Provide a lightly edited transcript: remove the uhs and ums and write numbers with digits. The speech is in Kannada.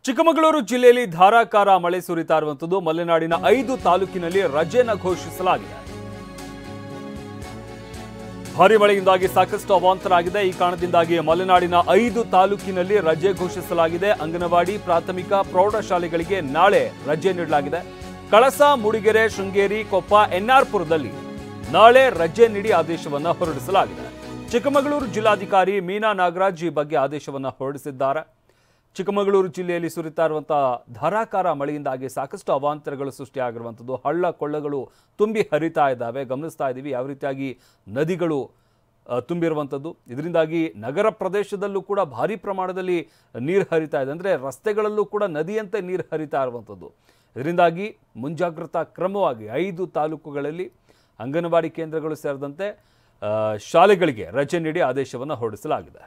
ಚಿಕ್ಕಮಗಳೂರು ಜಿಲ್ಲೆಯಲ್ಲಿ ಧಾರಾಕಾರ ಮಳೆ ಸುರಿತಾ ಇರುವಂತದ್ದು. ಮಲೆನಾಡಿನ 5 ತಾಲೂಕಿನಲ್ಲಿ ರಜೆಯನ್ನು ಘೋಷಿಸಲಾಗಿದೆ. ಭಾರಿ ಮಳೆಯಿಂದಾಗಿ ಸಾಕಷ್ಟು ಅವಾಂತರ ಆಗಿದೆ. ಈ ಕಾರಣದಿಂದಾಗಿ ಮಲೆನಾಡಿನ 5 ತಾಲೂಕಿನಲ್ಲಿ ರಜೆ ಘೋಷಿಸಲಾಗಿದೆ. ಅಂಗನವಾಡಿ, ಪ್ರಾಥಮಿಕ, ಪ್ರೌಢಶಾಲೆಗಳಿಗೆ ನಾಳೆ ರಜೆ ನೀಡಲಾಗಿದೆ. ಕಳಸ, ಮೂಡಿಗೆರೆ, ಶೃಂಗೇರಿ, ಕೊಪ್ಪ, ಎನ್ಆರ್ಪುರದಲ್ಲಿ ನಾಳೆ ರಜೆ ನೀಡಿ ಆದೇಶವನ್ನು ಹೊರಡಿಸಲಾಗಿದೆ. ಚಿಕ್ಕಮಗಳೂರು ಜಿಲ್ಲಾಧಿಕಾರಿ ಮೀನಾ ನಾಗರಾಜ್ ಈ ಬಗ್ಗೆ ಆದೇಶವನ್ನು ಹೊರಡಿಸಿದ್ದಾರೆ. ಚಿಕ್ಕಮಗಳೂರು ಜಿಲ್ಲೆಯಲ್ಲಿ ಸುರಿತಾ ಇರುವಂತಹ ಧಾರಾಕಾರ ಮಳೆಯಿಂದಾಗಿ ಸಾಕಷ್ಟು ಅವಾಂತರಗಳು ಸೃಷ್ಟಿಯಾಗಿರುವಂಥದ್ದು. ಹಳ್ಳ ಕೊಳ್ಳಗಳು ತುಂಬಿ ಹರಿತಾ ಇದ್ದಾವೆ. ಗಮನಿಸ್ತಾ ಇದ್ದೀವಿ ಯಾವ ರೀತಿಯಾಗಿ ನದಿಗಳು ತುಂಬಿರುವಂಥದ್ದು. ಇದರಿಂದಾಗಿ ನಗರ ಪ್ರದೇಶದಲ್ಲೂ ಕೂಡ ಭಾರಿ ಪ್ರಮಾಣದಲ್ಲಿ ನೀರು ಹರಿತಾ ಇದೆ. ಅಂದರೆ ರಸ್ತೆಗಳಲ್ಲೂ ಕೂಡ ನದಿಯಂತೆ ನೀರು ಹರಿತಾ ಇರುವಂಥದ್ದು. ಇದರಿಂದಾಗಿ ಮುಂಜಾಗ್ರತಾ ಕ್ರಮವಾಗಿ 5 ತಾಲೂಕುಗಳಲ್ಲಿ ಅಂಗನವಾಡಿ ಕೇಂದ್ರಗಳು ಸೇರಿದಂತೆ ಶಾಲೆಗಳಿಗೆ ರಜೆ ನೀಡಿ ಆದೇಶವನ್ನು ಹೊರಡಿಸಲಾಗಿದೆ.